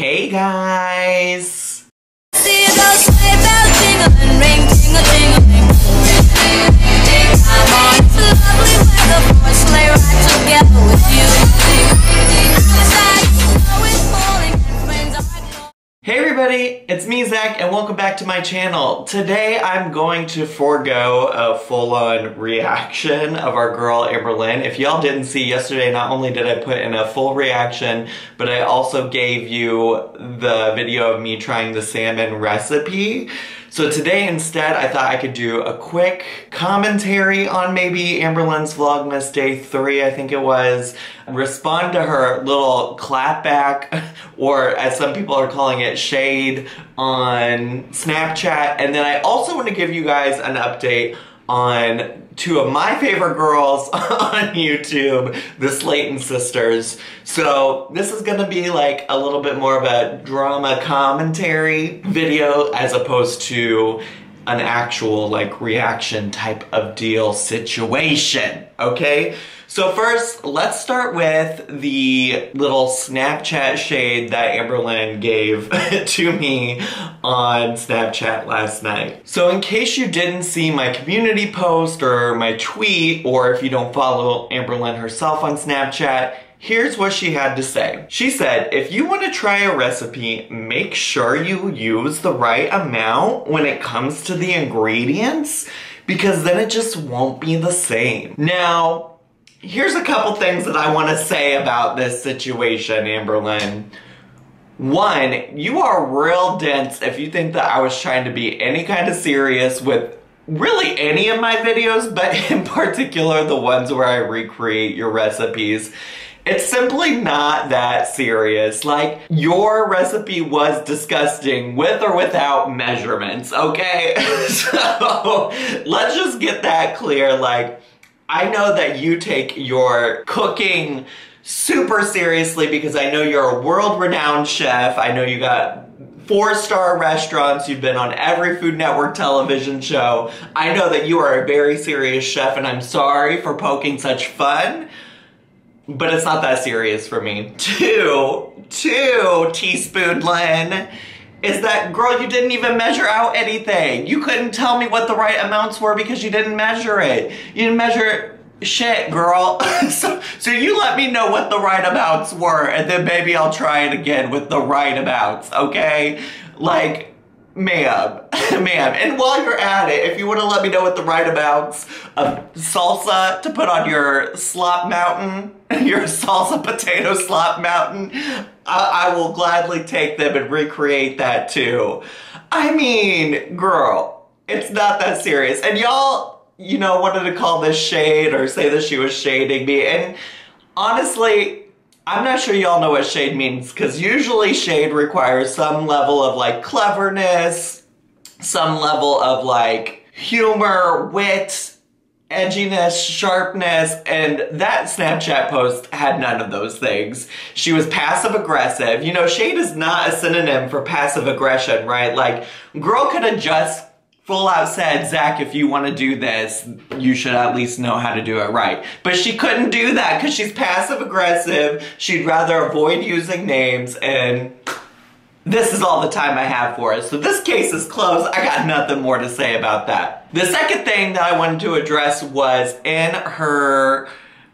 Hey guys! See those sleigh bells jingling, ring, ting-a-ting-a-ling. I'm on it's lovely weather for a sleigh ride together with you. Outside, snow is falling and friends are glowing. Hey everybody, it's me Zach and welcome back to my channel. Today I'm going to forego a full-on reaction of our girl Amberlynn. If y'all didn't see yesterday, not only did I put in a full reaction, but I also gave you the video of me trying the salmon recipe. So today instead I thought I could do a quick commentary on maybe Amberlynn's Vlogmas Day 3, I think it was. Respond to her little clapback, or as some people are calling it, shade on Snapchat. And then I also want to give you guys an update on two of my favorite girls on YouTube, the Slatons sisters. So this is gonna be like a little bit more of a drama commentary video as opposed to an actual like reaction type of deal situation, okay? So first, let's start with the little Snapchat shade that Amberlynn gave to me on Snapchat last night. So in case you didn't see my community post or my tweet, or if you don't follow Amberlynn herself on Snapchat, here's what she had to say. She said, if you want to try a recipe, make sure you use the right amount when it comes to the ingredients, because then it just won't be the same. Now, here's a couple things that I want to say about this situation, Amberlynn. One, you are real dense if you think that I was trying to be any kind of serious with really any of my videos, but in particular the ones where I recreate your recipes. It's simply not that serious. Like, your recipe was disgusting with or without measurements, okay? So, let's just get that clear. Like, I know that you take your cooking super seriously because I know you're a world-renowned chef. I know you got 4-star restaurants. You've been on every Food Network television show. I know that you are a very serious chef, and I'm sorry for poking such fun, but it's not that serious for me. Two, teaspoon Lynn, is that, girl, you didn't even measure out anything. You couldn't tell me what the right amounts were because you didn't measure it. You didn't measure shit, girl. So you let me know what the right amounts were, and then maybe I'll try it again with the right amounts, okay? Like, ma'am, and while you're at it, if you want to let me know what the right amounts of salsa to put on your slop mountain, your salsa potato slop mountain, I will gladly take them and recreate that too. I mean, girl, it's not that serious. And y'all, you know, wanted to call this shade or say that she was shading me. And honestly, I'm not sure y'all know what shade means, because usually shade requires some level of like cleverness, some level of like humor, wit, edginess, sharpness, and that Snapchat post had none of those things. She was passive aggressive. You know, shade is not a synonym for passive aggression, right? Like, girl could have just full out said, Zach, if you want to do this, you should at least know how to do it right. But she couldn't do that because she's passive aggressive. She'd rather avoid using names, and this is all the time I have for it. So this case is closed. I got nothing more to say about that. The second thing that I wanted to address was in her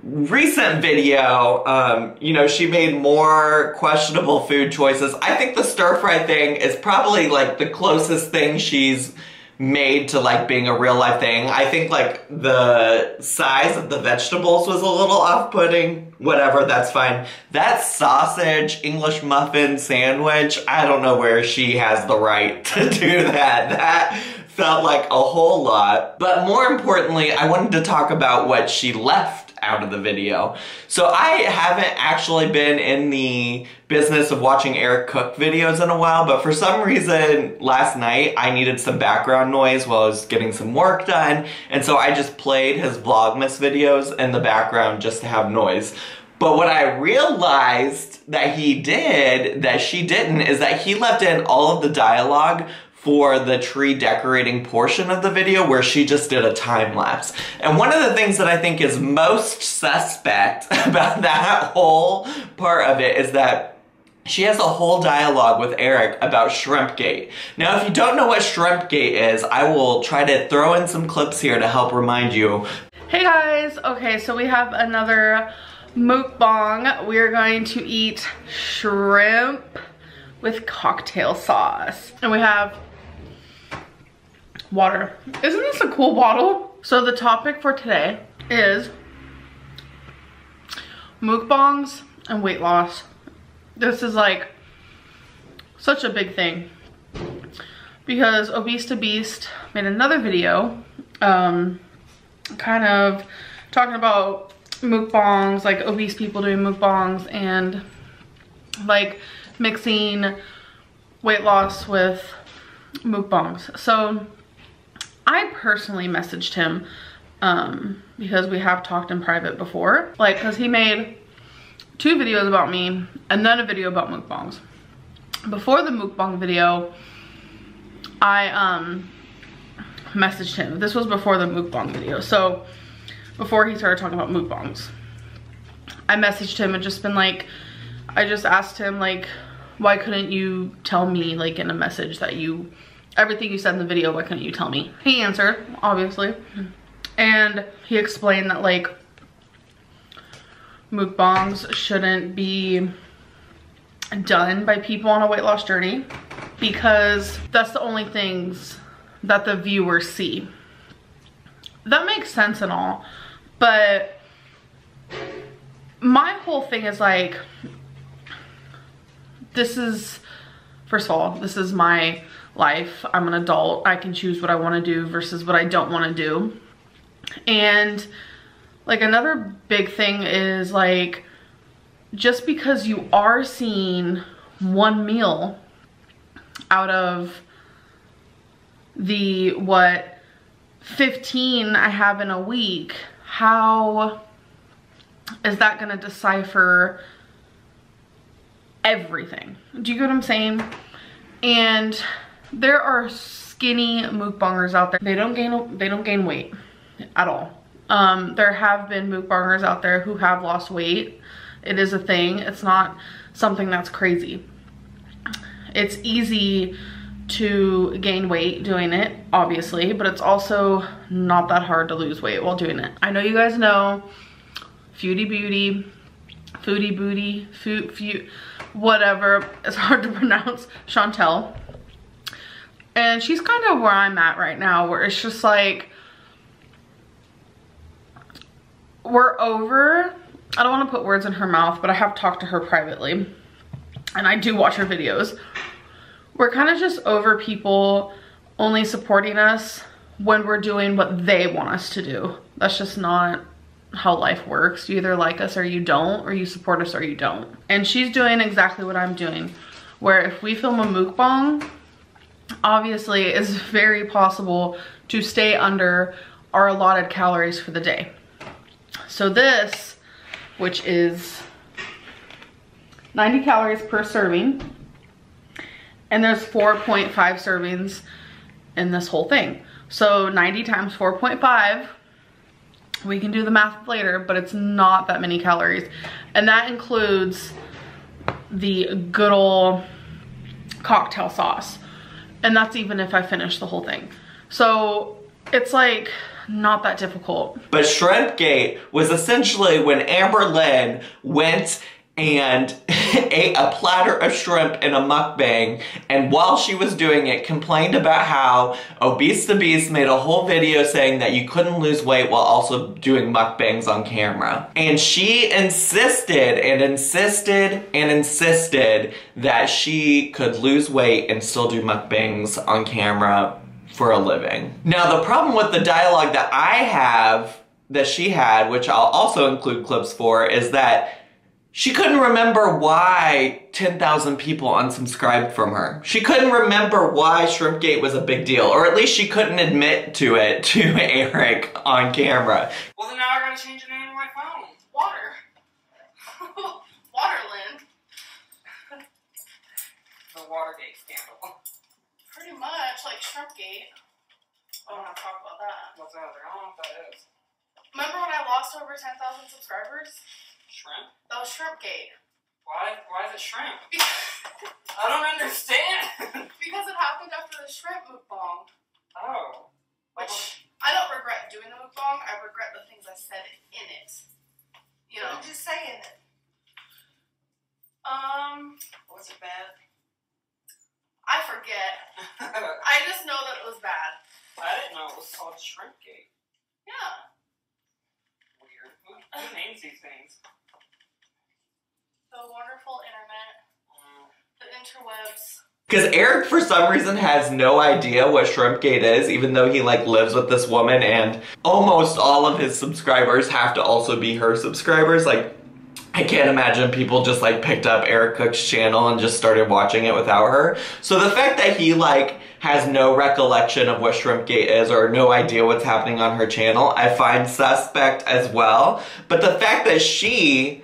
recent video, you know, she made more questionable food choices. I think the stir-fry thing is probably like the closest thing she's made to like being a real life thing. I think like the size of the vegetables was a little off-putting. Whatever, that's fine. That sausage English muffin sandwich, I don't know where she has the right to do that. That felt like a whole lot. But more importantly, I wanted to talk about what she left out of the video. So I haven't actually been in the business of watching Eric cook videos in a while, but for some reason last night I needed some background noise while I was getting some work done, and so I just played his Vlogmas videos in the background just to have noise. But what I realized that he did, that she didn't, is that he left in all of the dialogue for the tree decorating portion of the video where she just did a time lapse. And one of the things that I think is most suspect about that whole part of it is that she has a whole dialogue with Eric about Shrimpgate. Now, if you don't know what Shrimpgate is, I will try to throw in some clips here to help remind you. Hey guys, okay, so we have another mukbang. We're going to eat shrimp with cocktail sauce. And we have water. Isn't this a cool bottle? So the topic for today is mukbangs and weight loss. This is like such a big thing because Obese to Beast made another video kind of talking about mukbangs, like obese people doing mukbangs and like mixing weight loss with mukbangs. So I personally messaged him because we have talked in private before, like because he made 2 videos about me and then a video about mukbangs. Before the mukbang video, I messaged him. This was before the mukbang video, so before he started talking about mukbangs, I messaged him and just been like, I just asked him like, why couldn't you tell me like in a message that everything you said in the video, why couldn't you tell me? He answered, obviously, and he explained that like mukbangs shouldn't be done by people on a weight loss journey because that's the only things that the viewers see. That makes sense and all, but my whole thing is like, this is, first of all, this is my life. I'm an adult. I can choose what I want to do versus what I don't want to do. And like another big thing is like, just because you are seeing one meal out of the, what, 15 I have in a week, how is that gonna decipher everything? Do you get what I'm saying? And there are skinny mukbangers out there. They don't gain weight at all. There have been mukbangers out there who have lost weight. It is a thing. It's not something that's crazy. It's easy to gain weight doing it, obviously, but it's also not that hard to lose weight while doing it. I know you guys know Foodie Booty, whatever, it's hard to pronounce, Chantel. And she's kind of where I'm at right now, where it's just like, we're over, I don't want to put words in her mouth, but I have talked to her privately and I do watch her videos. We're kind of just over people only supporting us when we're doing what they want us to do. That's just not how life works. You either like us or you don't, or you support us or you don't. And she's doing exactly what I'm doing, where if we film a mukbang, obviously it's very possible to stay under our allotted calories for the day. So this, which is 90 calories per serving, and there's 4.5 servings in this whole thing. So 90 times 4.5, we can do the math later, but it's not that many calories. And that includes the good old cocktail sauce. And that's even if I finish the whole thing. So it's like not that difficult. But Shrimpgate was essentially when Amber Lynn went and ate a platter of shrimp in a mukbang, and while she was doing it complained about how Obese the Beast made a whole video saying that you couldn't lose weight while also doing mukbangs on camera. And she insisted and insisted and insisted that she could lose weight and still do mukbangs on camera for a living. Now the problem with the dialogue that I have, that she had, which I'll also include clips for, is that she couldn't remember why 10,000 people unsubscribed from her. She couldn't remember why Shrimpgate was a big deal, or at least she couldn't admit to it to Eric on camera. Well, then now I gotta change the name of my phone. Water. Waterland. The Watergate scandal. Pretty much, like Shrimpgate. I don't want to talk about that. What's that? I don't know what that is. Remember when I lost over 10,000 subscribers? Shrimp? That was Shrimpgate. Why is it shrimp? I don't understand. Because it happened after the shrimp mukbang. Oh. Which, I don't regret doing the mukbang, I regret the things I said in it. You know? What did you say in it? Was it bad? I forget. I just know that it was bad. I didn't know it was called shrimp cake. Yeah. Weird. Who names these things? The wonderful internet. The interwebs. Because Eric, for some reason, has no idea what Shrimpgate is, even though he, like, lives with this woman, and almost all of his subscribers have to also be her subscribers. Like, I can't imagine people just, like, picked up Eric Cook's channel and just started watching it without her. So the fact that he, like, has no recollection of what Shrimpgate is or no idea what's happening on her channel, I find suspect as well. But the fact that she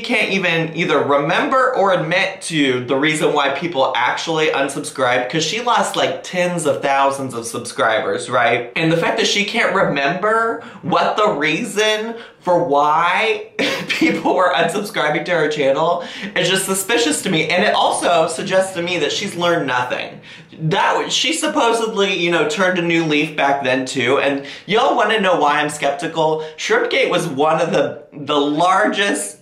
can't even either remember or admit to the reason why people actually unsubscribe, because she lost like tens of thousands of subscribers, right? And the fact that she can't remember what the reason for why people were unsubscribing to her channel is just suspicious to me. And it also suggests to me that she's learned nothing. She supposedly, you know, turned a new leaf back then too. And y'all want to know why I'm skeptical? Shrimpgate was one of the largest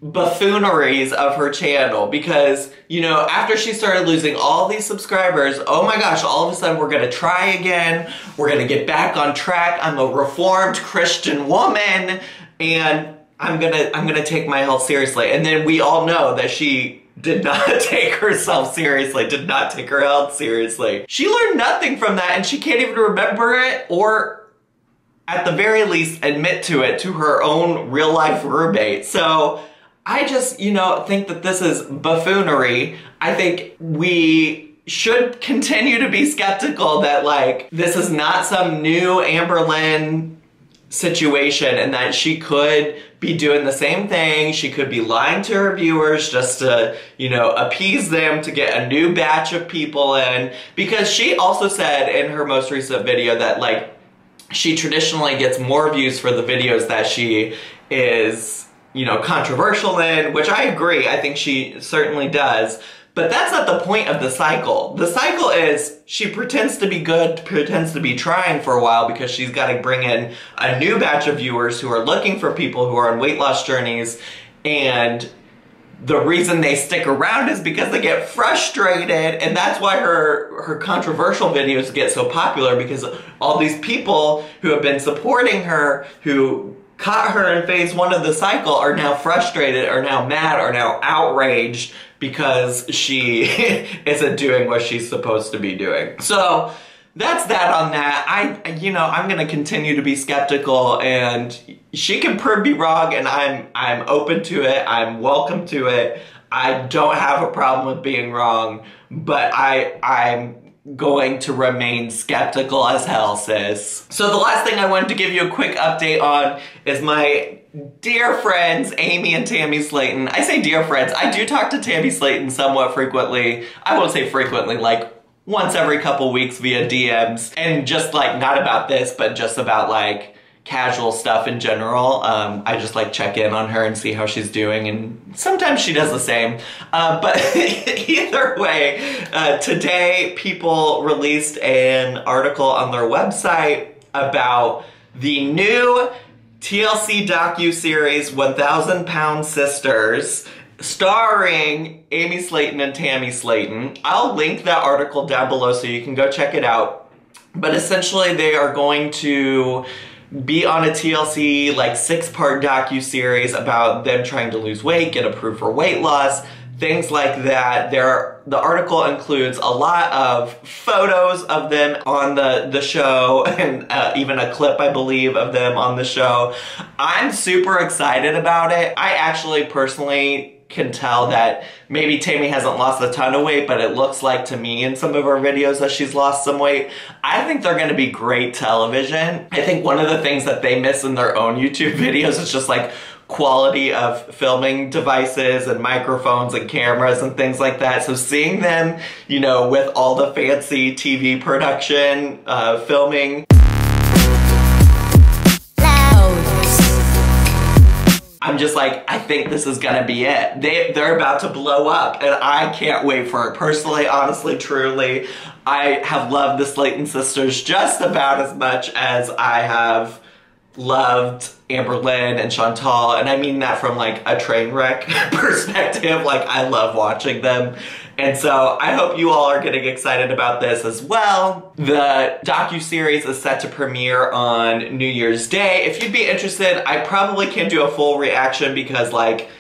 buffooneries of her channel, because, you know, after she started losing all these subscribers, oh my gosh, all of a sudden we're gonna try again, we're gonna get back on track, I'm a reformed Christian woman, and I'm gonna take my health seriously. And then we all know that she did not take herself seriously, did not take her health seriously. She learned nothing from that, and she can't even remember it, or at the very least admit to it to her own real life roommate. So I just, you know, think that this is buffoonery. I think we should continue to be skeptical that, like, this is not some new Amberlynn situation and that she could be doing the same thing. She could be lying to her viewers just to, you know, appease them, to get a new batch of people in. Because she also said in her most recent video that, like, she traditionally gets more views for the videos that she is, you know, controversial in, which I agree, I think she certainly does. But that's not the point of the cycle. The cycle is she pretends to be good, pretends to be trying for a while because she's got to bring in a new batch of viewers who are looking for people who are on weight loss journeys, and the reason they stick around is because they get frustrated, and that's why her controversial videos get so popular, because all these people who have been supporting her, who caught her in phase one of the cycle, are now frustrated, are now mad, are now outraged because she isn't doing what she's supposed to be doing. So that's that on that. You know, I'm gonna continue to be skeptical, and she can prove me wrong, and I'm open to it. I'm welcome to it. I don't have a problem with being wrong, but I'm going to remain skeptical as hell, sis. So the last thing I wanted to give you a quick update on is my dear friends, Amy and Tammy Slaton. I say dear friends, I do talk to Tammy Slaton somewhat frequently. I won't say frequently, like once every couple weeks via DMs, and just like, not about this, but just about like casual stuff in general. I just like check in on her and see how she's doing, and sometimes she does the same. But either way, today people released an article on their website about the new TLC docu-series 1,000 Pound Sisters, starring Amy Slaton and Tammy Slaton. I'll link that article down below so you can go check it out. But essentially they are going to be on a TLC like 6-part docu-series about them trying to lose weight, get approved for weight loss, things like that. The article includes a lot of photos of them on the show, and even a clip, I believe, of them on the show. I'm super excited about it. I actually personally can tell that maybe Tammy hasn't lost a ton of weight, but it looks like to me in some of her videos that she's lost some weight. I think they're gonna be great television. I think one of the things that they miss in their own YouTube videos is just like quality of filming devices and microphones and cameras and things like that. So seeing them, you know, with all the fancy TV production, filming, I'm just like, I think this is gonna be it. They're about to blow up, and I can't wait for it. Personally, honestly, truly, I have loved the Slatons sisters just about as much as I have loved Amberlynn and Chantal, and I mean that from like a train wreck perspective. Like, I love watching them. And so I hope you all are getting excited about this as well. The docuseries is set to premiere on New Year's Day. If you'd be interested, I probably can't do a full reaction because like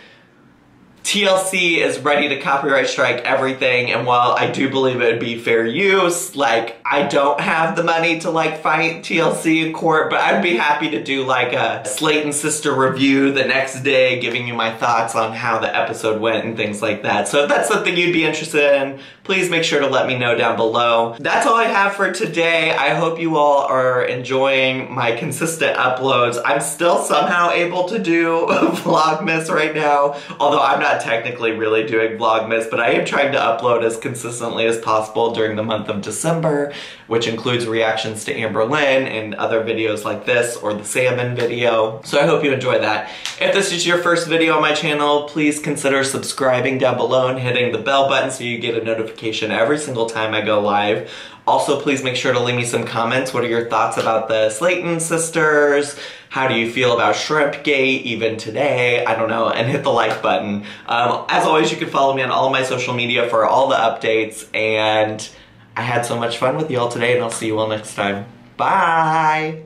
TLC is ready to copyright strike everything, and while I do believe it would be fair use, like, I don't have the money to like fight TLC in court, but I'd be happy to do like a Slayton sister review the next day, giving you my thoughts on how the episode went and things like that. So if that's something you'd be interested in, please make sure to let me know down below. That's all I have for today. I hope you all are enjoying my consistent uploads. I'm still somehow able to do Vlogmas right now, although I'm not technically really doing Vlogmas, but I am trying to upload as consistently as possible during the month of December, which includes reactions to Amberlynn and other videos like this or the salmon video. So I hope you enjoy that. If this is your first video on my channel, please consider subscribing down below and hitting the bell button so you get a notification every single time I go live. Also, please make sure to leave me some comments. What are your thoughts about the Slatons sisters? How do you feel about Shrimpgate even today? I don't know, and hit the like button. As always, you can follow me on all of my social media for all the updates, and I had so much fun with y'all today, and I'll see you all next time. Bye!